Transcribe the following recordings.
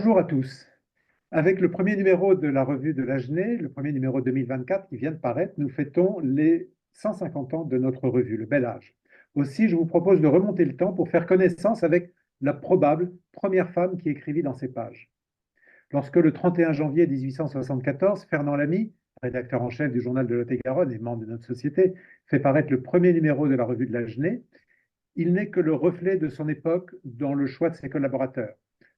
Bonjour à tous. Avec le premier numéro de la revue de l'Agenais, le premier numéro 2024 qui vient de paraître, nous fêtons les 150 ans de notre revue, le bel âge. Aussi, je vous propose de remonter le temps pour faire connaissance avec la probable première femme qui écrivit dans ces pages. Lorsque le 31 janvier 1874, Fernand Lamy, rédacteur en chef du journal de Lot-et-Garonne et membre de notre société, fait paraître le premier numéro de la revue de l'Agenais, il n'est que le reflet de son époque dans le choix de ses collaborateurs.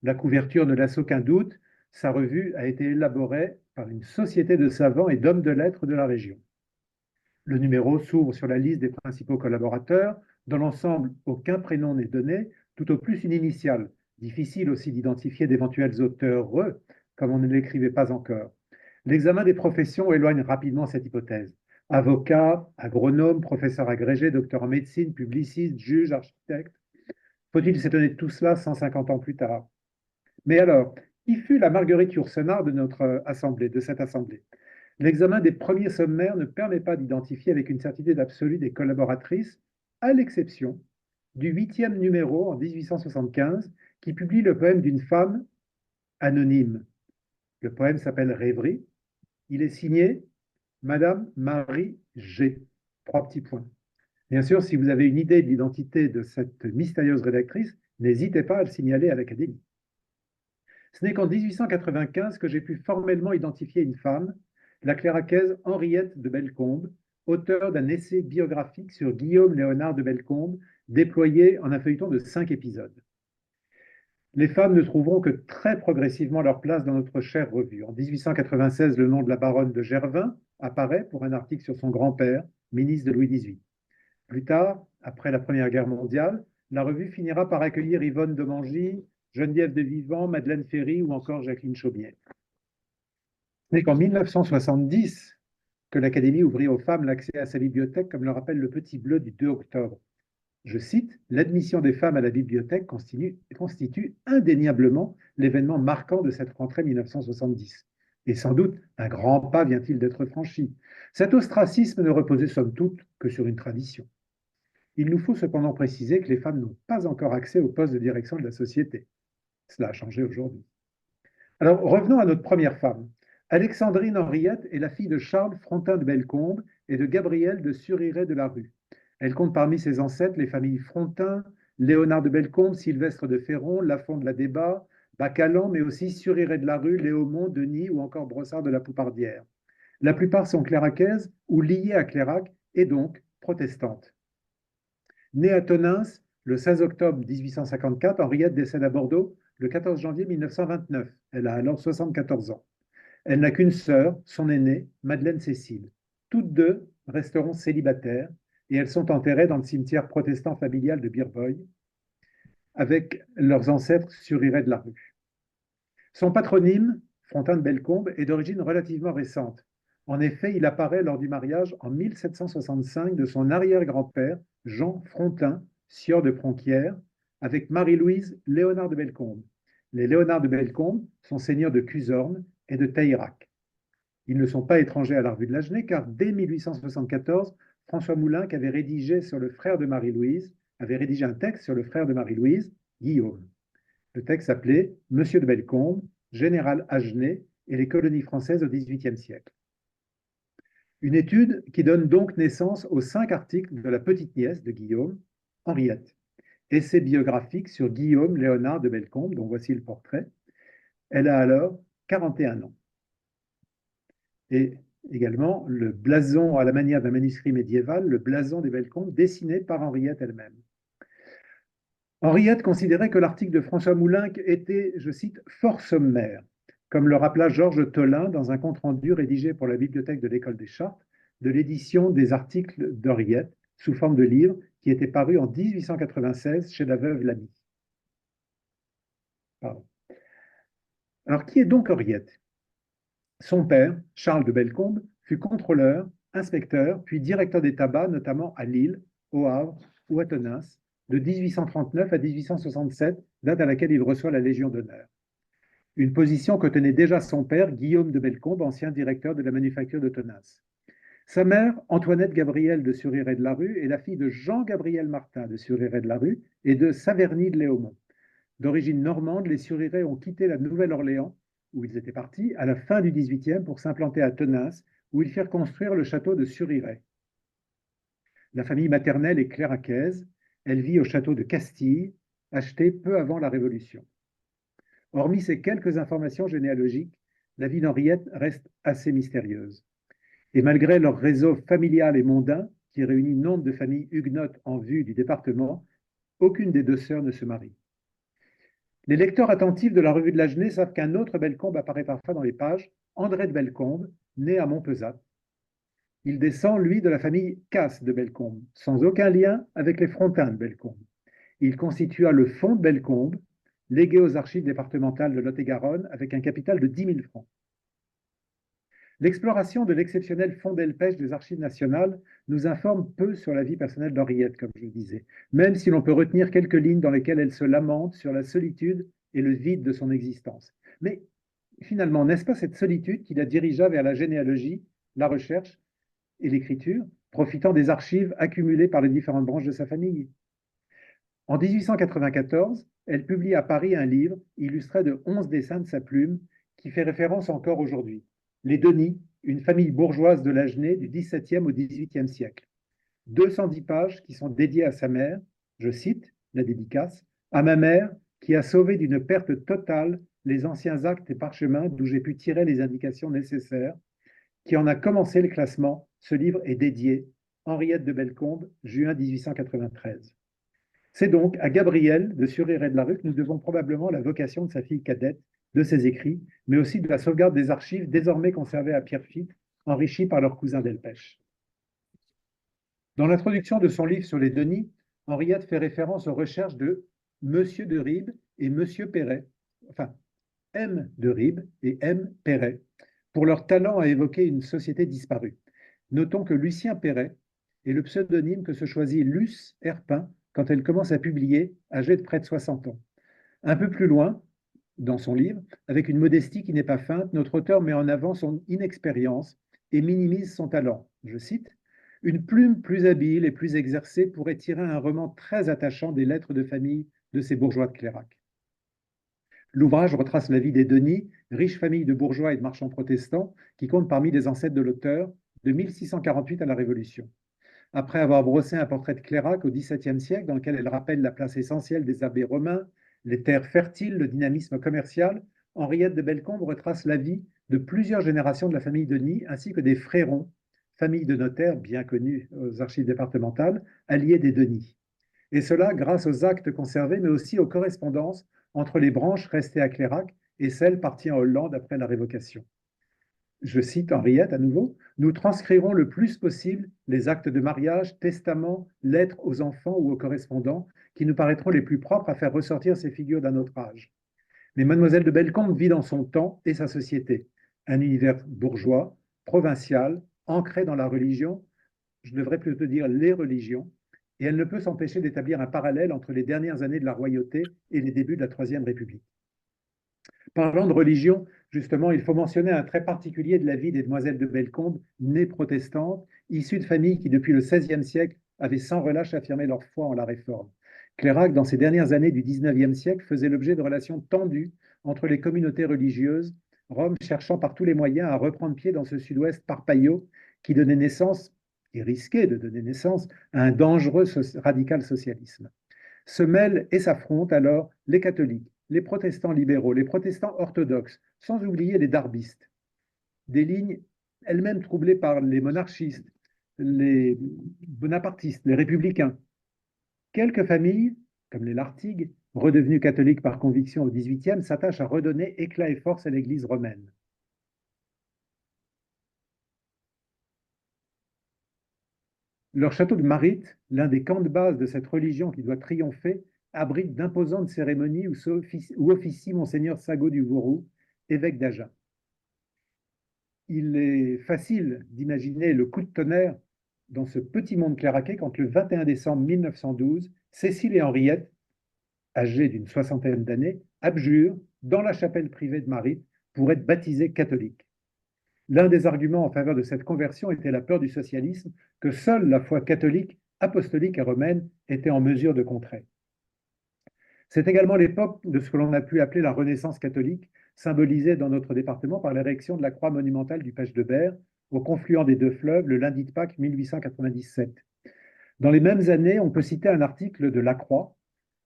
La couverture ne laisse aucun doute, sa revue a été élaborée par une société de savants et d'hommes de lettres de la région. Le numéro s'ouvre sur la liste des principaux collaborateurs. Dans l'ensemble, aucun prénom n'est donné, tout au plus une initiale. Difficile aussi d'identifier d'éventuels auteurs, comme on ne l'écrivait pas encore. L'examen des professions éloigne rapidement cette hypothèse. Avocat, agronome, professeur agrégé, docteur en médecine, publiciste, juge, architecte. Faut-il s'étonner de tout cela 150 ans plus tard? Mais alors, qui fut la Marguerite Yourcenar de notre assemblée, de cette assemblée? L'examen des premiers sommaires ne permet pas d'identifier avec une certitude absolue des collaboratrices, à l'exception du 8e numéro en 1875 qui publie le poème d'une femme anonyme. Le poème s'appelle Rêverie. Il est signé Madame Marie G. Trois petits points. Bien sûr, si vous avez une idée de l'identité de cette mystérieuse rédactrice, n'hésitez pas à le signaler à l'Académie. Ce n'est qu'en 1895 que j'ai pu formellement identifier une femme, la cléraquaise Henriette de Bellecombe, auteure d'un essai biographique sur Guillaume Léonard de Bellecombe, déployé en un feuilleton de 5 épisodes. Les femmes ne trouveront que très progressivement leur place dans notre chère revue. En 1896, le nom de la baronne de Gervin apparaît pour un article sur son grand-père, ministre de Louis XVIII. Plus tard, après la Première Guerre mondiale, la revue finira par accueillir Yvonne de Mangy, Geneviève de Vivant, Madeleine Ferry ou encore Jacqueline Chaumier. Ce n'est qu'en 1970 que l'Académie ouvrit aux femmes l'accès à sa bibliothèque, comme le rappelle le Petit Bleu du 2 octobre. Je cite, l'admission des femmes à la bibliothèque constitue indéniablement l'événement marquant de cette rentrée 1970. Et sans doute, un grand pas vient-il d'être franchi. Cet ostracisme ne reposait somme toute que sur une tradition. Il nous faut cependant préciser que les femmes n'ont pas encore accès au poste de direction de la société. Cela a changé aujourd'hui. Alors, revenons à notre première femme. Alexandrine Henriette est la fille de Charles Frontin de Bellecombe et de Gabrielle de Suriret de la Rue. Elle compte parmi ses ancêtres les familles Frontin, Léonard de Bellecombe, Sylvestre de Ferron, Lafont de la Débat, Bacalan, mais aussi Suriret de la Rue, Léaumont, Denis ou encore Brossard de la Poupardière. La plupart sont cléraquaises ou liées à Clérac et donc protestantes. Née à Tonneins le 16 octobre 1854, Henriette décède à Bordeaux le 14 janvier 1929. Elle a alors 74 ans. Elle n'a qu'une sœur, son aînée, Madeleine Cécile. Toutes deux resteront célibataires et elles sont enterrées dans le cimetière protestant familial de Birboy avec leurs ancêtres Suriret de la Rue. Son patronyme, Frontin de Bellecombe, est d'origine relativement récente. En effet, il apparaît lors du mariage en 1765 de son arrière-grand-père, Jean Frontin, sieur de Pronquière, avec Marie-Louise Léonard de Bellecombe. Les Léonard de Bellecombe sont seigneurs de Cuzorne et de Taïrac. Ils ne sont pas étrangers à la revue de l'Agenais, car dès 1874, François Moulin, qui avait rédigé un texte sur le frère de Marie-Louise, Guillaume. Le texte s'appelait Monsieur de Bellecombe, général Agenais et les colonies françaises au XVIIIe siècle. Une étude qui donne donc naissance aux 5 articles de la petite-nièce de Guillaume, Henriette. Essai biographique sur Guillaume Léonard de Bellecombe, dont voici le portrait. Elle a alors 41 ans. Et également le blason à la manière d'un manuscrit médiéval, le blason des Bellecombe, dessiné par Henriette elle-même. Henriette considérait que l'article de François Moulin était, je cite, fort sommaire, comme le rappela Georges Tolin dans un compte-rendu rédigé pour la bibliothèque de l'École des Chartes de l'édition des articles d'Henriette sous forme de livre qui était paru en 1896 chez la veuve Lamy. Pardon. Alors, qui est donc Henriette? Son père, Charles de Bellecombe, fut contrôleur, inspecteur, puis directeur des tabacs, notamment à Lille, au Havre ou à Tonneins, de 1839 à 1867, date à laquelle il reçoit la Légion d'honneur. Une position que tenait déjà son père, Guillaume de Bellecombe, ancien directeur de la manufacture de Tonneins. Sa mère, Antoinette Gabrielle de Suriret de la Rue, est la fille de Jean-Gabriel Martin de Suriret de la Rue et de Saverny de Léaumont. D'origine normande, les Suriret ont quitté la Nouvelle-Orléans, où ils étaient partis, à la fin du XVIIIe pour s'implanter à Tonins, où ils firent construire le château de Suriret. La famille maternelle est clairacaise. Elle vit au château de Castille, acheté peu avant la Révolution. Hormis ces quelques informations généalogiques, la vie d'Henriette reste assez mystérieuse. Et malgré leur réseau familial et mondain, qui réunit nombre de familles huguenotes en vue du département, aucune des deux sœurs ne se marie. Les lecteurs attentifs de la revue de l'Agenais savent qu'un autre Bellecombe apparaît parfois dans les pages, André de Bellecombe, né à Montpezat. Il descend, lui, de la famille Casse de Bellecombe, sans aucun lien avec les Frontins de Bellecombe. Il constitua le fonds de Bellecombe, légué aux archives départementales de Lot-et-Garonne, avec un capital de 10 000 francs. L'exploration de l'exceptionnel fonds Delpech des Archives nationales nous informe peu sur la vie personnelle d'Henriette, comme je le disais, même si l'on peut retenir quelques lignes dans lesquelles elle se lamente sur la solitude et le vide de son existence. Mais finalement, n'est-ce pas cette solitude qui la dirigea vers la généalogie, la recherche et l'écriture, profitant des archives accumulées par les différentes branches de sa famille? En 1894, elle publie à Paris un livre illustré de 11 dessins de sa plume qui fait référence encore aujourd'hui. Les Denis, une famille bourgeoise de l'Agenais du XVIIe au XVIIIe siècle. 210 pages qui sont dédiées à sa mère, je cite la dédicace, à ma mère qui a sauvé d'une perte totale les anciens actes et parchemins d'où j'ai pu tirer les indications nécessaires, qui en a commencé le classement. Ce livre est dédié Henriette de Bellecombe, juin 1893. C'est donc à Gabriel de Suriret de la Rue que nous devons probablement la vocation de sa fille cadette, de ses écrits, mais aussi de la sauvegarde des archives désormais conservées à Pierrefitte, enrichies par leur cousin Delpech. Dans l'introduction de son livre sur les Denis, Henriette fait référence aux recherches de Monsieur de Ribes et Monsieur Perret, enfin M. de Ribes et M. Perret, pour leur talent à évoquer une société disparue. Notons que Lucien Perret est le pseudonyme que se choisit Luce Herpin quand elle commence à publier, âgée de près de 60 ans. Un peu plus loin, dans son livre, avec une modestie qui n'est pas feinte, notre auteur met en avant son inexpérience et minimise son talent. Je cite, « Une plume plus habile et plus exercée pourrait tirer un roman très attachant des lettres de famille de ces bourgeois de Clérac. » L'ouvrage retrace la vie des Denis, riche famille de bourgeois et de marchands protestants, qui compte parmi les ancêtres de l'auteur, de 1648 à la Révolution. Après avoir brossé un portrait de Clérac au XVIIe siècle, dans lequel elle rappelle la place essentielle des abbés romains, les terres fertiles, le dynamisme commercial, Henriette de Bellecombe retrace la vie de plusieurs générations de la famille Denis, ainsi que des Frérons, famille de notaires bien connue aux archives départementales, alliés des Denis. Et cela grâce aux actes conservés, mais aussi aux correspondances entre les branches restées à Clérac et celles parties en Hollande après la révocation. Je cite Henriette à nouveau, « Nous transcrirons le plus possible les actes de mariage, testaments, lettres aux enfants ou aux correspondants qui nous paraîtront les plus propres à faire ressortir ces figures d'un autre âge. Mais mademoiselle de Bellecombe vit dans son temps et sa société, un univers bourgeois, provincial, ancré dans la religion, je devrais plutôt dire les religions, et elle ne peut s'empêcher d'établir un parallèle entre les dernières années de la royauté et les débuts de la Troisième République. Parlant de religion, justement, il faut mentionner un trait particulier de la vie des demoiselles de Bellecombe, nées protestantes, issues de familles qui, depuis le XVIe siècle, avaient sans relâche affirmé leur foi en la Réforme. Clérac, dans ces dernières années du XIXe siècle, faisait l'objet de relations tendues entre les communautés religieuses, Rome cherchant par tous les moyens à reprendre pied dans ce sud-ouest parpaillot qui donnait naissance, et risquait de donner naissance, à un dangereux radical socialisme. Se mêlent et s'affrontent alors les catholiques, les protestants libéraux, les protestants orthodoxes, sans oublier les darbistes. Des lignes elles-mêmes troublées par les monarchistes, les bonapartistes, les républicains. Quelques familles, comme les Lartigues, redevenues catholiques par conviction au XVIIIe, s'attachent à redonner éclat et force à l'Église romaine. Leur château de Maritte, l'un des camps de base de cette religion qui doit triompher, abrite d'imposantes cérémonies où officie Monseigneur Sagot du Vourou, évêque d'Agen. Il est facile d'imaginer le coup de tonnerre dans ce petit monde clairaquais quand le 21 décembre 1912, Cécile et Henriette, âgées d'une soixantaine d'années, abjurent dans la chapelle privée de Maritte pour être baptisées catholiques. L'un des arguments en faveur de cette conversion était la peur du socialisme que seule la foi catholique, apostolique et romaine était en mesure de contrer. C'est également l'époque de ce que l'on a pu appeler la Renaissance catholique, symbolisée dans notre département par l'érection de la croix monumentale du Pech de Berre au confluent des deux fleuves le lundi de Pâques 1897. Dans les mêmes années, on peut citer un article de Lacroix,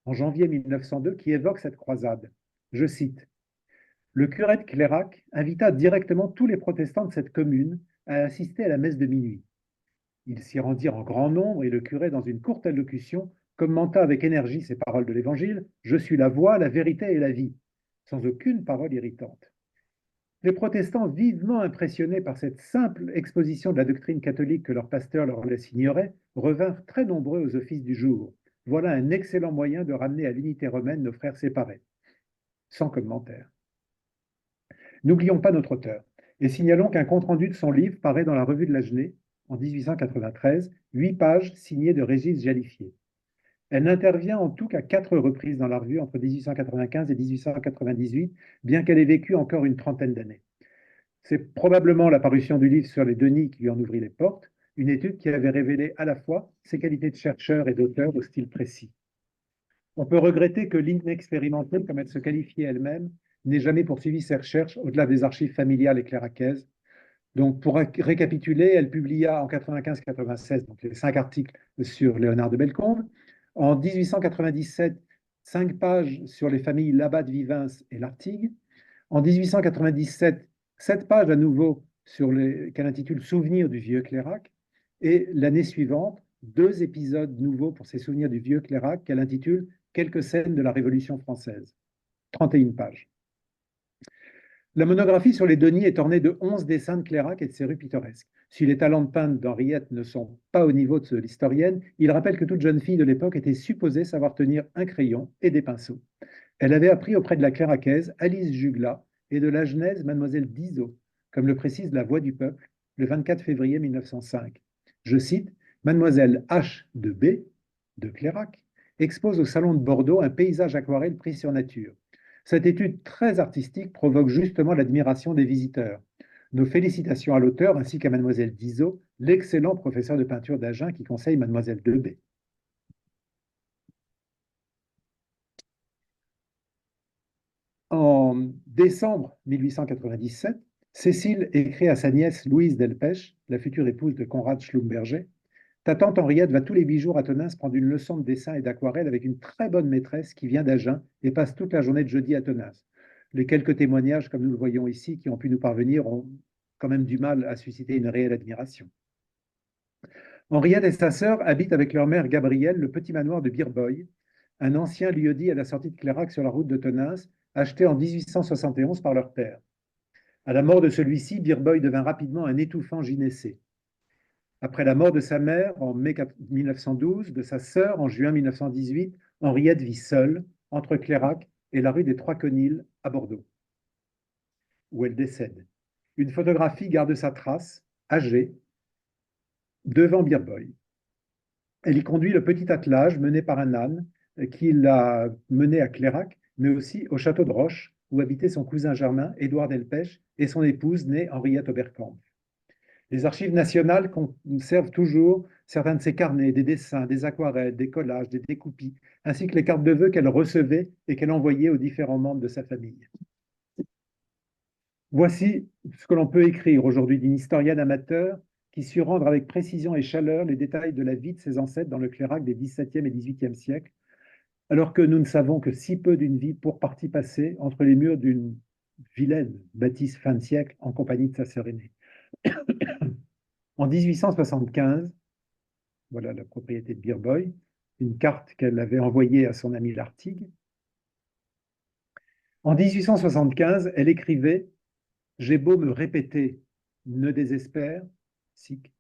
en janvier 1902, qui évoque cette croisade. Je cite: le curé de Clairac invita directement tous les protestants de cette commune à assister à la messe de minuit. Ils s'y rendirent en grand nombre et le curé, dans une courte allocution, commenta avec énergie ces paroles de l'Évangile: je suis la voie, la vérité et la vie, sans aucune parole irritante. Les protestants, vivement impressionnés par cette simple exposition de la doctrine catholique que leur pasteur leur laisse ignorer, revinrent très nombreux aux offices du jour. Voilà un excellent moyen de ramener à l'unité romaine nos frères séparés. Sans commentaire. N'oublions pas notre auteur et signalons qu'un compte-rendu de son livre paraît dans la Revue de l'Agenais en 1893, 8 pages signées de Régis Jalifier. Elle n'intervient en tout qu'à 4 reprises dans la revue entre 1895 et 1898, bien qu'elle ait vécu encore une trentaine d'années. C'est probablement la parution du livre sur les Denis qui lui en ouvrit les portes, une étude qui avait révélé à la fois ses qualités de chercheur et d'auteur au style précis. On peut regretter que l'inexpérimentée, comme elle se qualifiait elle-même, n'ait jamais poursuivi ses recherches au-delà des archives familiales et clairaquaises. Donc, pour récapituler, elle publia en 95-96 donc les 5 articles sur Léonard de Bellecombe. En 1897, 5 pages sur les familles Labat de Vivens et Lartigue. En 1897, 7 pages à nouveau qu'elle intitule Souvenirs du vieux Clairac. Et l'année suivante, 2 épisodes nouveaux pour ses souvenirs du vieux Clairac qu'elle intitule Quelques scènes de la Révolution française. 31 pages. La monographie sur les Denis est ornée de 11 dessins de Clairac et de ses rues pittoresques. Si les talents de peintre d'Henriette ne sont pas au niveau de ceux de l'historienne, il rappelle que toute jeune fille de l'époque était supposée savoir tenir un crayon et des pinceaux. Elle avait appris auprès de la clairacaise Alice Juglas et de la Genèse Mademoiselle Dizot, comme le précise La Voix du Peuple, le 24 février 1905. Je cite: Mademoiselle H. de B. de Clairac expose au Salon de Bordeaux un paysage aquarelle pris sur nature. Cette étude très artistique provoque justement l'admiration des visiteurs. Nos félicitations à l'auteur ainsi qu'à Mademoiselle Dizot, l'excellent professeur de peinture d'Agen qui conseille Mademoiselle de B. En décembre 1897, Cécile écrit à sa nièce Louise Delpech, la future épouse de Conrad Schlumberger: ta tante Henriette va tous les 8 jours à Tonneins prendre une leçon de dessin et d'aquarelle avec une très bonne maîtresse qui vient d'Agen et passe toute la journée de jeudi à Tonneins. Les quelques témoignages, comme nous le voyons ici, qui ont pu nous parvenir, ont quand même du mal à susciter une réelle admiration. Henriette et sa sœur habitent avec leur mère Gabrielle le petit manoir de Birboy, un ancien lieu-dit à la sortie de Clairac sur la route de Tonneins, acheté en 1871 par leur père. À la mort de celui-ci, Birboy devint rapidement un étouffant gynécée. Après la mort de sa mère en mai 1912, de sa sœur en juin 1918, Henriette vit seule entre Clairac et la rue des Trois-Conils à Bordeaux, où elle décède. Une photographie garde sa trace, âgée, devant Birboy. Elle y conduit le petit attelage mené par un âne qui l'a mené à Clairac, mais aussi au château de Roche, où habitait son cousin germain, Édouard Delpech, et son épouse née Henriette Oberkampf. Les archives nationales conservent toujours certains de ses carnets, des dessins, des aquarelles, des collages, des découpis, ainsi que les cartes de vœux qu'elle recevait et qu'elle envoyait aux différents membres de sa famille. Voici ce que l'on peut écrire aujourd'hui d'une historienne amateur qui sut rendre avec précision et chaleur les détails de la vie de ses ancêtres dans le Clairac des XVIIe et XVIIIe siècles, alors que nous ne savons que si peu d'une vie pour partie passée entre les murs d'une vilaine bâtisse fin de siècle en compagnie de sa sœur aînée. En 1875, voilà la propriété de Birboy, une carte qu'elle avait envoyée à son ami Lartigue. En 1875, elle écrivait: j'ai beau me répéter, ne désespère, sic.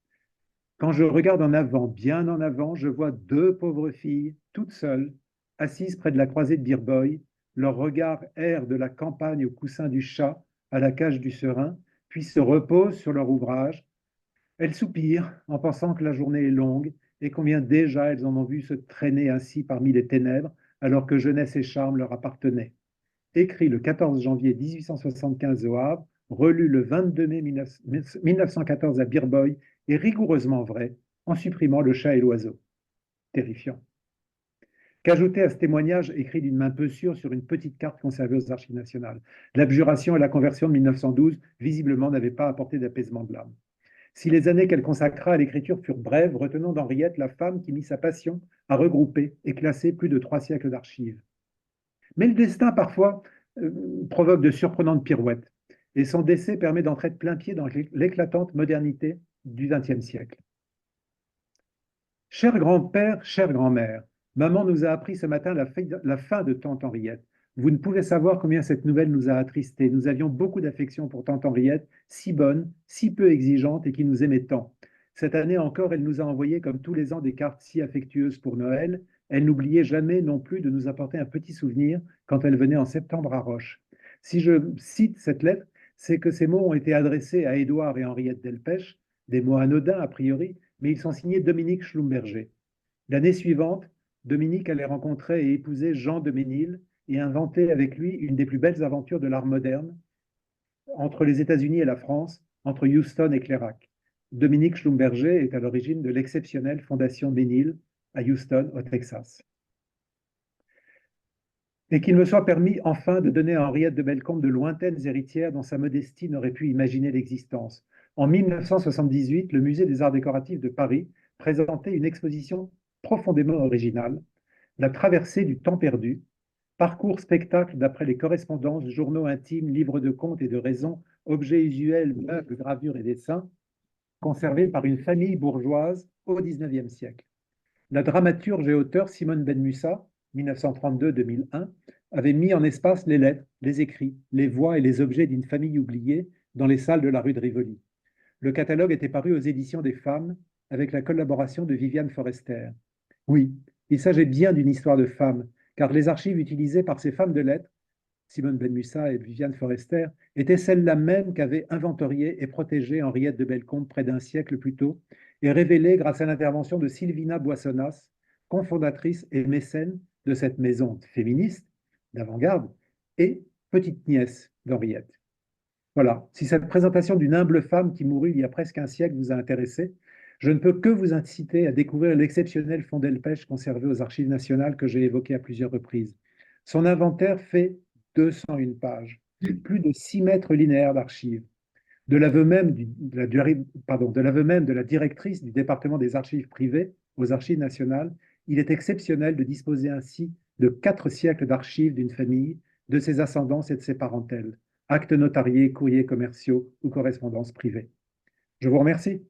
Quand je regarde en avant, bien en avant, je vois 2 pauvres filles, toutes seules, assises près de la croisée de Birboy, leur regard erre de la campagne au coussin du chat à la cage du serin, puis se repose sur leur ouvrage. Elles soupirent en pensant que la journée est longue et combien déjà elles en ont vu se traîner ainsi parmi les ténèbres alors que jeunesse et charme leur appartenaient. Écrit le 14 janvier 1875 au Havre, relu le 22 mai 1914 à Birboy et rigoureusement vrai en supprimant le chat et l'oiseau. Terrifiant. Qu'ajouter à ce témoignage écrit d'une main peu sûre sur une petite carte conservée aux Archives nationales? L'abjuration et la conversion de 1912, visiblement, n'avaient pas apporté d'apaisement de l'âme. Si les années qu'elle consacra à l'écriture furent brèves, retenons d'Henriette la femme qui mit sa passion à regrouper et classer plus de 3 siècles d'archives. Mais le destin, parfois, provoque de surprenantes pirouettes, et son décès permet d'entrer de plein pied dans l'éclatante modernité du XXe siècle. Cher grand-père, chère grand-mère, maman nous a appris ce matin la fin de tante Henriette. Vous ne pouvez savoir combien cette nouvelle nous a attristés. Nous avions beaucoup d'affection pour tante Henriette, si bonne, si peu exigeante et qui nous aimait tant. Cette année encore, elle nous a envoyé comme tous les ans des cartes si affectueuses pour Noël. Elle n'oubliait jamais non plus de nous apporter un petit souvenir quand elle venait en septembre à Roche. Si je cite cette lettre, c'est que ces mots ont été adressés à Édouard et Henriette Delpech, des mots anodins a priori, mais ils sont signés Dominique Schlumberger. L'année suivante, Dominique allait rencontrer et épouser Jean de Ménil et inventer avec lui une des plus belles aventures de l'art moderne entre les États-Unis et la France, entre Houston et Clairac. Dominique Schlumberger est à l'origine de l'exceptionnelle Fondation Ménil à Houston, au Texas. Et qu'il me soit permis enfin de donner à Henriette de Bellecombe de lointaines héritières dont sa modestie n'aurait pu imaginer l'existence. En 1978, le Musée des Arts décoratifs de Paris présentait une exposition profondément originale, La traversée du temps perdu, parcours spectacle d'après les correspondances, journaux intimes, livres de comptes et de raisons, objets usuels, meubles, gravures et dessins, conservés par une famille bourgeoise au XIXe siècle. La dramaturge et auteure Simone Benmoussa, 1932-2001, avait mis en espace les lettres, les écrits, les voix et les objets d'une famille oubliée dans les salles de la rue de Rivoli. Le catalogue était paru aux éditions des Femmes avec la collaboration de Viviane Forester. Oui, il s'agit bien d'une histoire de femmes, car les archives utilisées par ces femmes de lettres, Simone Benmoussa et Viviane Forester, étaient celles-là même qu'avait inventoriées et protégées Henriette de Bellecombe près d'un siècle plus tôt, et révélées grâce à l'intervention de Sylvina Boissonnas, cofondatrice et mécène de cette maison féministe d'avant-garde et petite nièce d'Henriette. Voilà, si cette présentation d'une humble femme qui mourut il y a presque un siècle vous a intéressé, je ne peux que vous inciter à découvrir l'exceptionnel fonds Delpech conservé aux Archives nationales que j'ai évoqué à plusieurs reprises. Son inventaire fait 201 pages, plus de 6 mètres linéaires d'archives. De l'aveu même, de la directrice du département des archives privées aux Archives nationales, il est exceptionnel de disposer ainsi de 4 siècles d'archives d'une famille, de ses ascendances et de ses parentèles, actes notariés, courriers commerciaux ou correspondances privées. Je vous remercie.